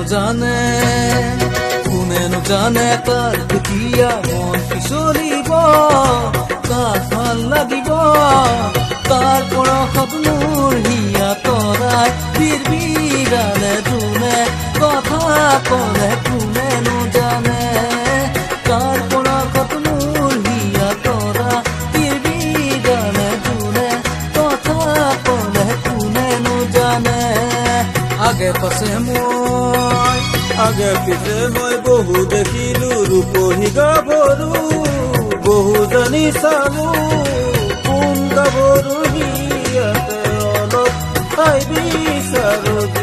জানে কাৰ কেতিয়া মন পিছলিব, কাৰ ভাল লাগিব, কাৰ পৰশত মোৰ হিয়া তৰাই বিৰবিৰালে যোনে কথা ক'লে কোনেনো জানে, কাৰ পৰশত মোৰ হিয়া তৰা বিৰবিৰালে যোনে কথা ক'লে কোনেনো জানে। আগে পিছে মই বহু দেখিলো ৰূপহী গাভৰু, বহু জানি চালো কোন গাভৰু হিয়াতে অলপ ঠাই বিচাৰো।